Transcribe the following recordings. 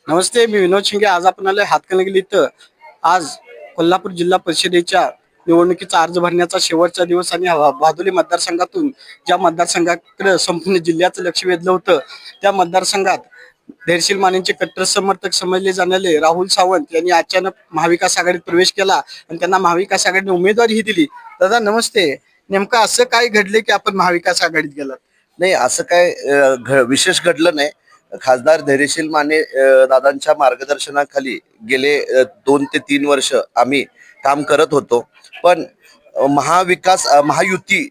नमस्ते, मी विनोद शिंगे. आज आपण आलोय हातकणंगले इथं. आज कोल्हापूर जिल्हा परिषदेच्या निवडणुकीचा अर्ज भरण्याचा शेवटचा दिवस आणि भादोली मतदारसंघातून ज्या मतदारसंघाकडे संपूर्ण जिल्ह्याचं लक्ष वेधलं होतं, त्या मतदारसंघात धैर्यशील मानेंचे कट्टर समर्थक समजले जाणारे राहुल सावंत यांनी अचानक महाविकास आघाडीत प्रवेश केला आणि त्यांना महाविकास आघाडीने उमेदवारीही दिली. दादा नमस्ते. नेमकं असं काय घडले की आपण महाविकास आघाडीत गेलात? नाही, असं काय विशेष घडलं नाही. खासदार धैर्यशील माने दादांच्या मार्गदर्शनाखाली गेले 2 ते 3 वर्ष आम्ही काम करत होतो. पण महाविकास महायुती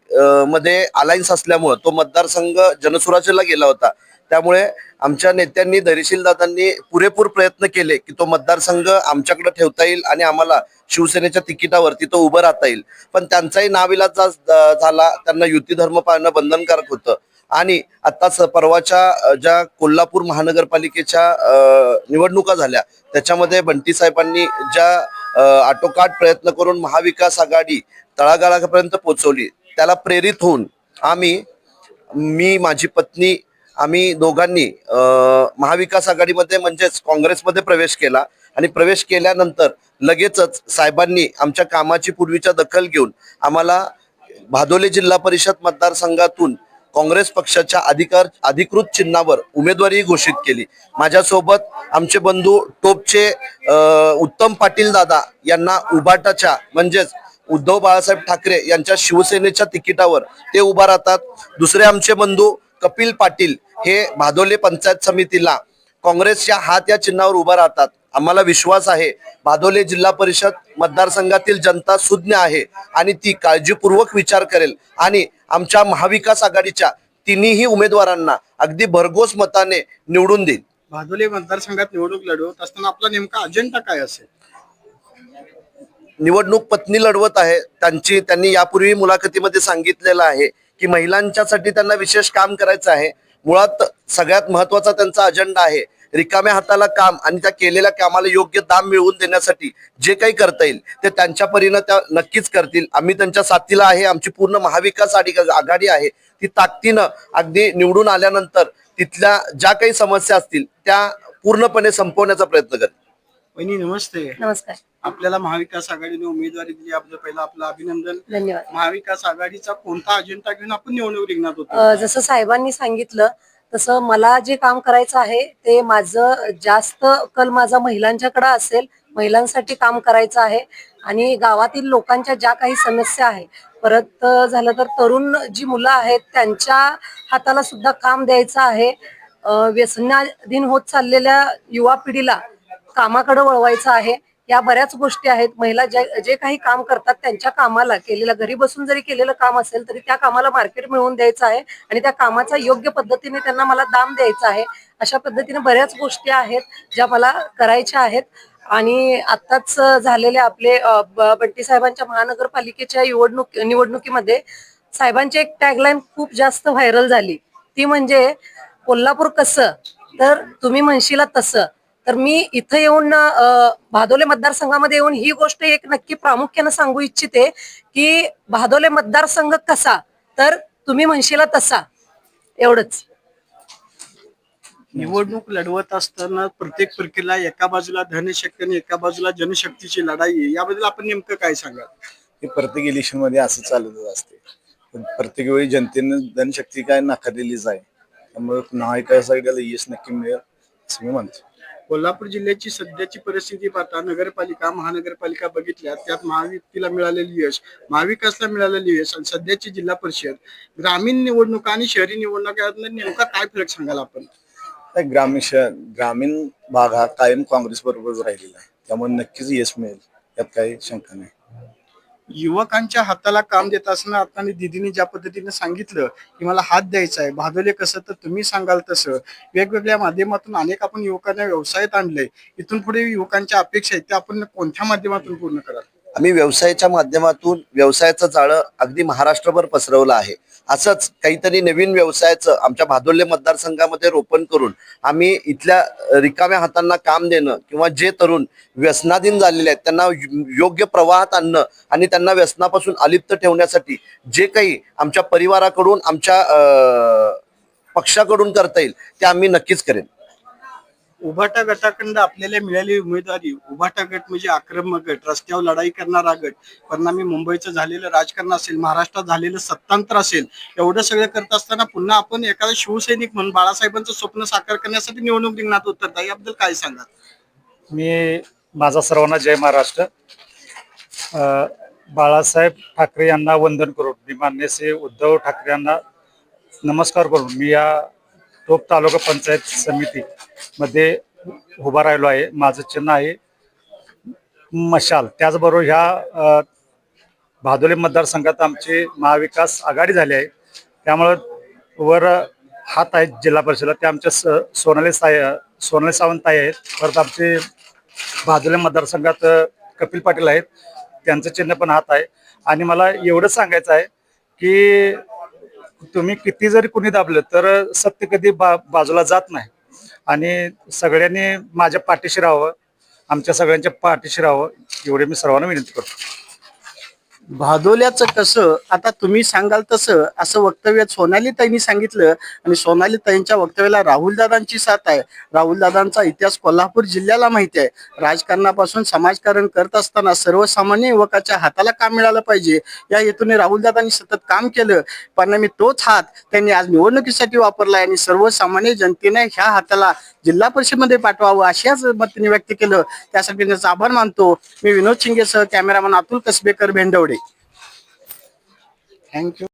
मध्ये अलायन्स असल्यामुळं तो मतदारसंघ जनसुराज्याला गेला होता. त्यामुळे आमच्या नेत्यांनी धैर्यशील दादांनी पुरेपूर प्रयत्न केले की तो मतदारसंघ आमच्याकडे ठेवता येईल आणि आम्हाला शिवसेनेच्या तिकिटावरती तो उभं राहता येईल. पण त्यांचाही नाविलाज झाला. त्यांना युती धर्म पाळणं बंधनकारक होतं. आणि आताच परवाच्या ज्या कोल्हापूर महानगरपालिकेच्या निवडणुका झाल्या त्याच्यामध्ये बंटी साहेबांनी ज्या आटोकाट प्रयत्न करून महाविकास आघाडी तळागाळापर्यंत पोहोचवली, त्याला प्रेरित होऊन मी माझी पत्नी आम्ही दोघांनी महाविकास आघाडीमध्ये म्हणजेच काँग्रेसमध्ये प्रवेश केला. आणि प्रवेश केल्यानंतर लगेचच साहेबांनी आमच्या कामाची पूर्वीच्या दखल घेऊन आम्हाला भादोली जिल्हा परिषद मतदारसंघातून काँग्रेस पक्षाच्या अधिकृत चिन्हावर उमेदवारी घोषित केली. माझ्यासोबत आमचे बंधू टोपचे उत्तम पाटील दादा यांना उभाटाच्या म्हणजेच उद्धव बाळासाहेब ठाकरे यांच्या शिवसेनेच्या तिकिटावर ते उभा राहतात. दुसरे आमचे बंधू कपिल पाटील हे भादोली पंचायत समितीला काँग्रेसच्या हात या चिन्हावर उभा राहतात. आम्हाला विश्वास आहे भादोली जिल्हा परिषद मतदारसंघातील जनता सुज्ञ आहे आणि ती काळजीपूर्वक विचार करेल आणि आमच्या महाविकास आघाडीच्या तिन्ही उमेदवारांना अगदी भरघोस मताने निवडून देईल. भादोली मतदारसंघात निवडणूक लढवत असताना आपला नेमका अजेंडा काय असेल? निवडणूक पत्नी लढवत आहे. त्यांनी यापूर्वी मुलाखतीमध्ये सांगितलेलं आहे की महिलांच्यासाठी त्यांना विशेष काम करायचं आहे. मुळात सगळ्यात महत्वाचा त्यांचा अजेंडा आहे रिकाम्या हाताला काम आणि त्या केलेल्या कामाला योग्य दाम मिळवून देण्यासाठी जे काही करता येईल ते त्यांच्या परीनं त्या नक्कीच करतील. आम्ही त्यांच्या साथीला आहे. आमची पूर्ण महाविकास आघाडी आहे. ती ताकदीनं अगदी निवडून आल्यानंतर तिथल्या ज्या काही समस्या असतील त्या पूर्णपणे संपवण्याचा प्रयत्न करेल. वहिनी नमस्ते. नमस्कार. आपल्याला महाविकास आघाडीने उमेदवारी दिली, आपलं अभिनंदन. धन्यवाद. महाविकास आघाडीचा कोणता अजेंडा घेऊन आपण निवडणूक रिंगणात होतो? जसं साहेबांनी सांगितलं तसं मला जे काम करायचं आहे ते माझं जास्त कल माझा महिलांच्याकडे असेल. महिलांसाठी काम करायचं आहे आणि गावातील लोकांच्या ज्या काही समस्या आहे, परत झालं तर तरुण जी मुलं आहेत त्यांच्या हाताला सुद्धा काम द्यायचं आहे. व्यसनाधीन होत चाललेल्या युवा पिढीला कामाकडे वळवायचं आहे. या बऱ्याच गोष्टी आहेत. महिला जे काही काम करतात त्यांच्या कामाला केलेलं, घरी बसून जरी केलेलं काम असेल तरी त्या कामाला मार्केट मिळवून द्यायचं आहे आणि त्या कामाचा योग्य पद्धतीने त्यांना मला दाम द्यायचा आहे. अशा पद्धतीने बऱ्याच गोष्टी आहेत ज्या मला करायच्या आहेत. आणि आताच झालेल्या आपले बंटी साहेबांच्या महानगरपालिकेच्या निवडणुकीमध्ये साहेबांची एक टॅगलाईन खूप जास्त व्हायरल झाली. ती म्हणजे कोल्हापूर कसं तर तुम्ही म्हणशीला तसं. तर मी इथं येऊन भादोले मतदारसंघामध्ये येऊन ही गोष्ट एक नक्की प्रामुख्याने सांगू इच्छिते की भादोले मतदारसंघ कसा तर तुम्ही म्हणशीला तसा. एवढंच. निवडणूक लढवत असताना प्रत्येक प्रक्रियेला एका बाजूला धनशक्ती आणि एका बाजूला जनशक्तीची लढाई आहे. याबद्दल आपण नेमकं काय सांगाल? हे प्रत्येक इलेक्शन मध्ये असं चालतच असते. पण प्रत्येक वेळी जनतेनं धनशक्ती काय नाकारलेलीच आहे. त्यामुळे महाविकास आघाडीला यश नक्की मिळेल असं मी म्हणतो. कोल्हापूर जिल्ह्याची सध्याची परिस्थिती पाहता नगरपालिका महानगरपालिका बघितल्या त्यात महायुतीला मिळालेली यश, महाविकासला मिळालेली यश आणि सध्याची जिल्हा परिषद, ग्रामीण निवडणुका आणि शहरी निवडणुका नेमका काय फरक सांगाल आपण? ग्रामीण भाग हा कायम काँग्रेस बरोबरच राहिलेला आहे. त्यामुळे नक्कीच यश मिळेल यात काही शंका नाही. युवकांच्या हाताला काम देत असताना आता दिदीने ज्या पद्धतीने सांगितलं की मला हात द्यायचा आहे, भादोले कसं तर तुम्ही सांगाल तसं वेगवेगळ्या माध्यमातून अनेक आपण युवकांना व्यवसायात आणलंय. इथून पुढे युवकांच्या अपेक्षा आहेत त्या आपण कोणत्या माध्यमातून पूर्ण कराल? आम्ही व्यवसायाच्या माध्यमातून व्यवसायाचं जाळं अगदी महाराष्ट्रभर पसरवलं आहे. असंच काहीतरी नवीन व्यवसायाचं आमच्या भादोले मतदारसंघामध्ये रोपण करून आम्ही इथल्या रिकाम्या हातांना काम देणं किंवा जे तरुण व्यसनाधीन झालेले आहेत त्यांना योग्य प्रवाहात आणणं आणि त्यांना व्यसनापासून अलिप्त ठेवण्यासाठी जे काही आमच्या परिवाराकडून आमच्या पक्षाकडून करता येईल ते आम्ही नक्कीच करेन. उभाटा गटाकडून आपल्याला मिळालेली उमेदवारी, उभाटा गट म्हणजे आक्रमक गट, रस्त्यावर लढाई करणारा गट, परिणामी मुंबईचं झालेलं राजकारण असेल, महाराष्ट्रात झालेलं सत्तांतर असेल, एवढं सगळं करत असताना पुन्हा आपण एखादा शिवसैनिक म्हणून बाळासाहेबांचं स्वप्न साकार करण्यासाठी निवडणूक रिंगणात उतरता, याबद्दल काय सांगा? मी माझा सर्वांना जय महाराष्ट्र. बाळासाहेब ठाकरे यांना वंदन करून, मी माननीय श्री उद्धव ठाकरे यांना नमस्कार करून मी या टोप तालुका पंचायत समिती मध्ये उभा राहिलो आहे. माझं चिन्ह आहे मशाल. त्याचबरोबर ह्या भादोली मतदारसंघात आमची महाविकास आघाडी झाली आहे. त्यामुळं वर हात आहेत जिल्हा परिषदेला, ते आमच्या सोनाली सावंत आहेत. परत आमचे भादोली मतदारसंघात कपिल पाटील आहेत, त्यांचं चिन्ह पण हात आहे. आणि मला एवढं सांगायचं आहे की तुम्ही किती जरी कुणी दाबलं तर सत्य कधी बाजूला जात नाही. आणि सगळ्यांनी माझ्या पाठीशी राहावं, आमच्या सगळ्यांच्या पाठीशी राहावं, एवढे मी सर्वांना विनंती करतो. भादोल्याचं कसं आता तुम्ही सांगाल तसं असं वक्तव्य सोनालीताईंनी सांगितलं आणि सोनालीताईंच्या वक्तव्याला राहुलदादांची साथ आहे. राहुलदादांचा इतिहास कोल्हापूर जिल्ह्याला माहिती आहे. राजकारणापासून समाजकारण करत असताना सर्वसामान्य युवकाच्या हाताला काम मिळालं पाहिजे या हेतूने राहुलदादांनी सतत काम केलं. परिणामी तोच हात त्यांनी आज निवडणुकीसाठी वापरलाय आणि सर्वसामान्य जनतेने ह्या हाताला जिल्हा परिषदेमध्ये पाठवावं अशाच मत व्यक्त केलं. त्यासाठी त्यांचा आभार मानतो. मी विनोद शिंगेसह कॅमेरामन अतुल कसबेकर, भेंडवडे. थँक्यू.